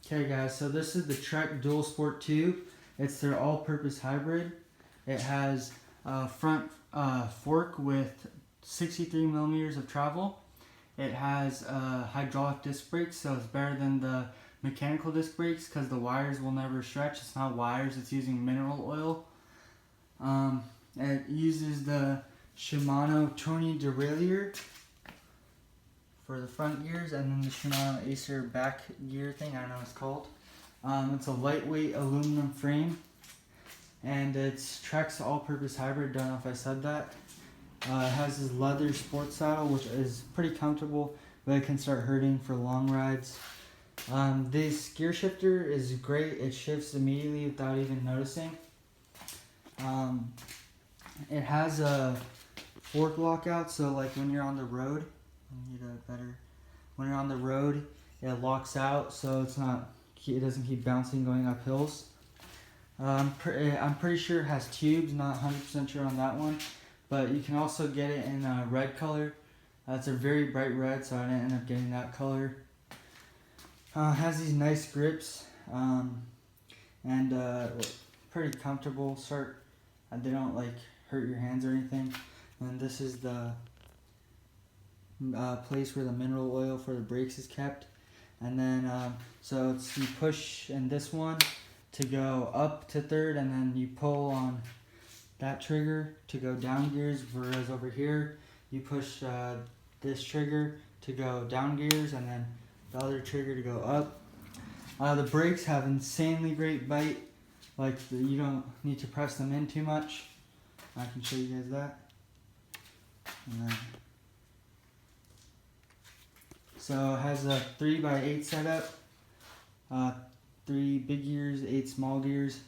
Okay guys, so this is the Trek Dual Sport 2. It's their all-purpose hybrid. It has a front fork with 63 millimeters of travel. It has hydraulic disc brakes, so it's better than the mechanical disc brakes because the wires will never stretch. It's not wires, it's using mineral oil. It uses the Shimano Tony derailleur for the front gears, and then the Shimano Acer back gear thing, I don't know what it's called. It's a lightweight aluminum frame, and it's Trek's all-purpose hybrid, don't know if I said that. It has this leather sports saddle, which is pretty comfortable, but it can start hurting for long rides. This gear shifter is great, it shifts immediately without even noticing. It has a fork lockout, so like when you're on the road, when you're on the road, it locks out, so it doesn't keep bouncing going up hills. I'm pretty sure it has tubes, not 100% sure on that one, but you can also get it in a red color. It's a very bright red, so I didn't end up getting that color. It has these nice grips, and pretty comfortable. They don't like hurt your hands or anything. And this is the place where the mineral oil for the brakes is kept. And then so you push in this one to go up to third, and then you pull on that trigger to go down gears, whereas over here you push this trigger to go down gears, and then the other trigger to go up. The brakes have insanely great bite, you don't need to press them in too much. I can show you guys that. And then, so it has a 3x8 setup, 3 big gears, 8 small gears.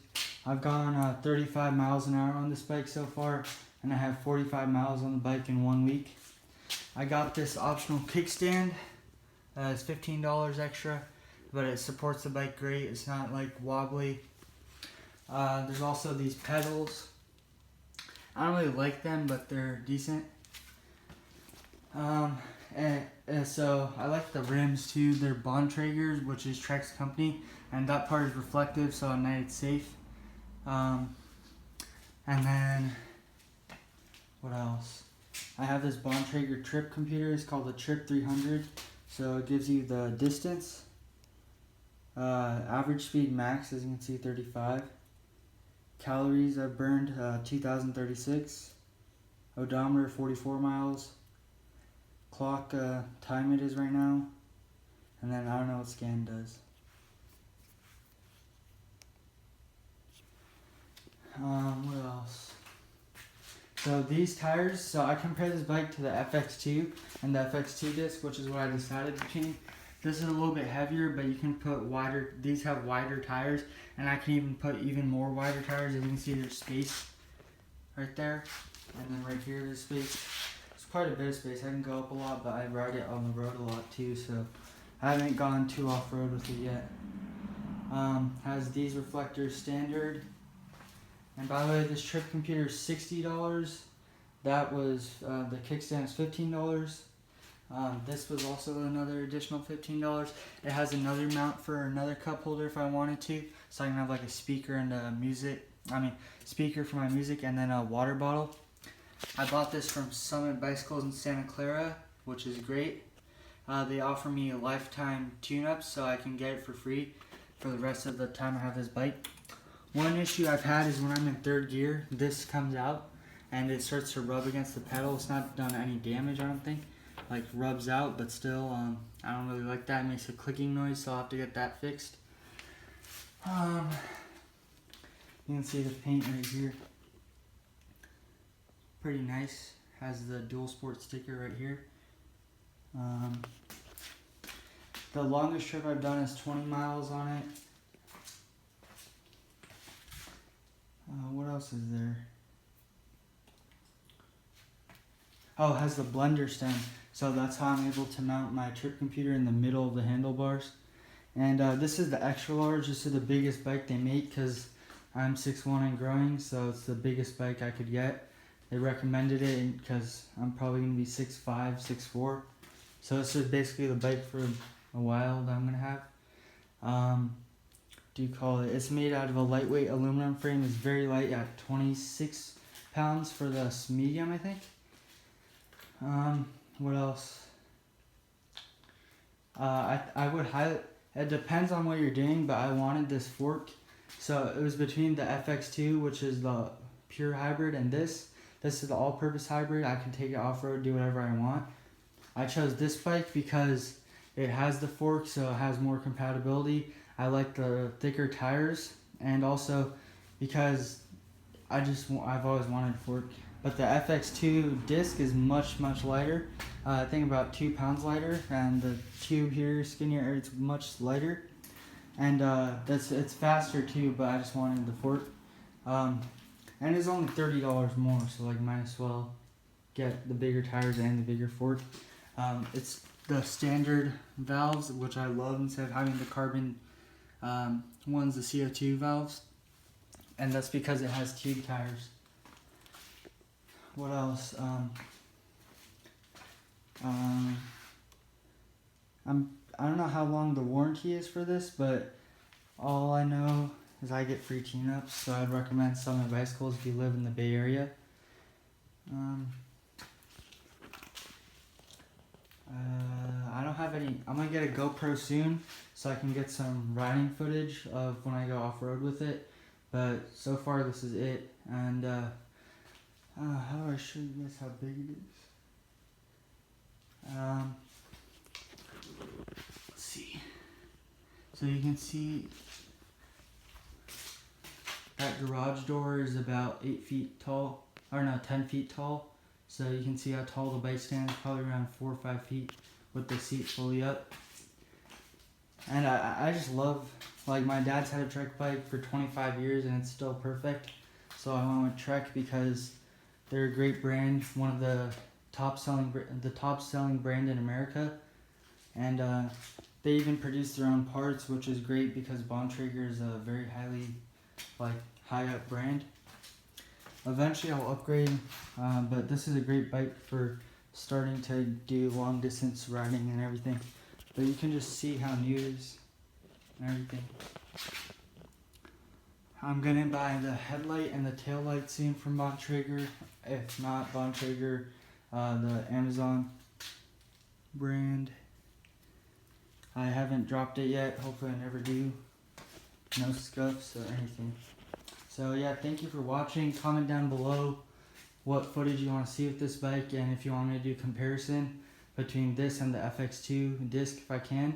I've gone 35 miles an hour on this bike so far, and I have 45 miles on the bike in 1 week. I got this optional kickstand. It's $15 extra, but it supports the bike great. It's not like wobbly. There's also these pedals. I don't really like them, but they're decent. And so I like the rims too. They're Bontrager's, which is Trek's company, and that part is reflective, so at night it's safe. And then what else? I have this Bontrager trip computer. It's called the Trip 300. So it gives you the distance, average speed max, as you can see, 35. Calories I've burned, 2,036. Odometer, 44 miles. Clock time it is right now. And then I don't know what scan does. What else? So these tires, so I compare this bike to the FX2 and the FX2 disc, which is what I decided between. This is a little bit heavier, but you can put wider, these have wider tires, and I can even put even more wider tires. As you can see, there's space right there, and then right here there's space. It's quite a bit of space. I can go up a lot, but I ride it on the road a lot too, so I haven't gone too off-road with it yet. Has these reflectors standard. And by the way, this trip computer is $60. That was, the kickstand is $15. This was also another additional $15. It has another mount for another cup holder if I wanted to. So I can have like a speaker and speaker for my music, and then a water bottle. I bought this from Summit Bicycles in Santa Clara, which is great. They offer me a lifetime tune-up, so I can get it for free for the rest of the time I have this bike. One issue I've had is when I'm in third gear, this comes out and it starts to rub against the pedal. It's not done any damage, I don't think. Like rubs out, but still, I don't really like that. It makes a clicking noise, so I'll have to get that fixed. You can see the paint right here. Pretty nice. Has the dual sport sticker right here. The longest trip I've done is 20 miles on it. What else is there? Oh, it has the blender stem, so that's how I'm able to mount my trip computer in the middle of the handlebars. And this is the extra large. This is the biggest bike they make because I'm 6'1" and growing, so it's the biggest bike I could get. They recommended it because I'm probably going to be 6'5", 6'4". So this is basically the bike for a while that I'm going to have. do you call it? It's made out of a lightweight aluminum frame. It's very light at 26 pounds for the medium, I think. What else? I would highly, it depends on what you're doing, but I wanted this fork. So it was between the FX2, which is the pure hybrid, and this. This is the all-purpose hybrid. I can take it off-road, do whatever I want. I chose this bike because it has the fork, so it has more compatibility. I like the thicker tires, and also because I've always wanted a fork. But the FX2 disc is much lighter. I think about 2 pounds lighter, and the tube here skinnier. It's much lighter, and it's faster too. But I just wanted the fork, and it's only $30 more. So like might as well get the bigger tires and the bigger fork. It's the standard valves, which I love, instead of having the carbon ones, the CO2 valves, and that's because it has tube tires. What else? I don't know how long the warranty is for this, but all I know is I get free tune-ups, so I'd recommend Summit Bicycles if you live in the Bay Area. I don't have any. I'm gonna get a GoPro soon, so I can get some riding footage of when I go off-road with it. But so far, this is it. And how do I show you guys how big it is? Let's see. So you can see that garage door is about 8 feet tall, or no, 10 feet tall. So you can see how tall the bike stands, probably around 4 or 5 feet with the seat fully up. And I just love, like, my dad's had a Trek bike for 25 years and it's still perfect. So I went with Trek because they're a great brand, one of the top selling brand in America. And they even produce their own parts, which is great because Bontrager is a very high up brand. Eventually I'll upgrade, but this is a great bike for starting to do long distance riding and everything. But you can just see how new it is and everything. I'm gonna buy the headlight and the tail light soon from Bontrager. If not Bontrager, the Amazon brand. I haven't dropped it yet. Hopefully I never do. No scuffs or anything. So yeah, thank you for watching. Comment down below what footage you want to see with this bike, and if you want me to do a comparison between this and the FX2 disc if I can.